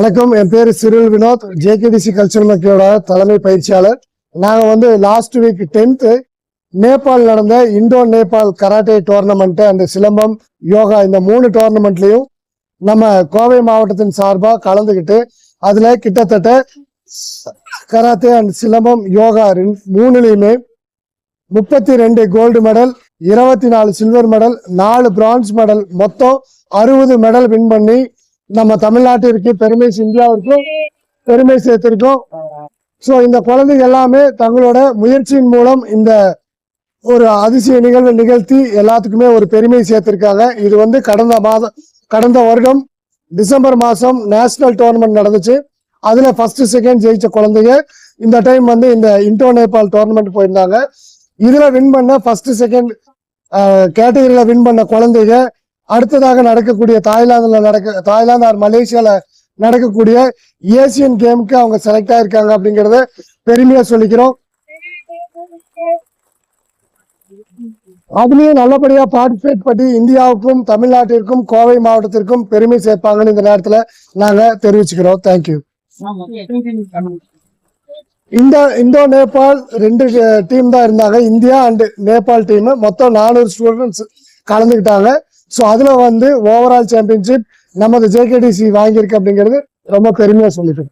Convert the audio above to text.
வணக்கம், என் பேரு Cyril Vinod, ஜேகேடிசி cultural மக்களோட தலைமை பயிற்சியாளர். நாங்க வந்து லாஸ்ட் வீக் 10th நேபாள் நடந்த Indo Nepal karate tournament and silambam yoga இந்த 3 டோர்னமெண்ட்லயும் நம்ம கோவை மாவட்டத்தின் சார்பா கலந்துகிட்டு அதுல கிட்டத்தட்ட கராத்தே அண்ட் சிலம்பம் யோகா 3லயுமே 32 gold medal, 24 silver medal, 4 bronze medal, மொத்தம் 60 மெடல் வின் பண்ணி நம்ம தமிழ்நாட்டிற்கு பெருமை, இந்தியாவிற்கும் பெருமை சேர்த்திருக்கோம். ஸோ இந்த குழந்தைங்க எல்லாமே தங்களோட முயற்சியின் மூலம் இந்த ஒரு அதிசய நிகழ்வை நிகழ்த்தி எல்லாத்துக்குமே ஒரு பெருமை சேர்த்திருக்காங்க. இது வந்து கடந்த வருடம் டிசம்பர் மாசம் நேஷனல் டோர்னமெண்ட் நடந்துச்சு. அதுல ஃபர்ஸ்ட் செகண்ட் ஜெயிச்ச குழந்தைங்க இந்த டைம் வந்து இந்த இந்தோ நேபாள் டோர்னமெண்ட் போயிருந்தாங்க. இதுல வின் பண்ண ஃபர்ஸ்ட் செகண்ட் கேட்டகரியில வின் பண்ண குழந்தைங்க அடுத்ததாக நடக்கக்கூடிய தாய்லாந்து ஆர் மலேசியால நடக்கக்கூடிய ஏசியன் கேமுக்கு அவங்க செலக்ட் ஆயிருக்காங்க அப்படிங்கறத பெருமையா சொல்லிக்கிறோம். அதுலயும் நல்லபடியா பார்ட்டிசிபேட் பண்ணி இந்தியாவுக்கும் தமிழ்நாட்டிற்கும் கோவை மாவட்டத்திற்கும் பெருமை சேர்ப்பாங்கன்னு இந்த நேரத்துல நாங்க தெரிவிச்சுக்கிறோம். தேங்க்யூ. இந்தோ நேபாள் 2 டீம் தான் இருந்தாங்க, இந்தியா அண்ட் நேபாள் டீம். மொத்தம் 400 ஸ்டூடெண்ட்ஸ் கலந்துக்கிட்டாங்க. ஸோ அதுல வந்து ஓவரால் சாம்பியன்ஷிப் நமது ஜேகேடிசி வாங்கியிருக்கு அப்படிங்கிறது ரொம்ப பெருமையா சொல்லிட்டு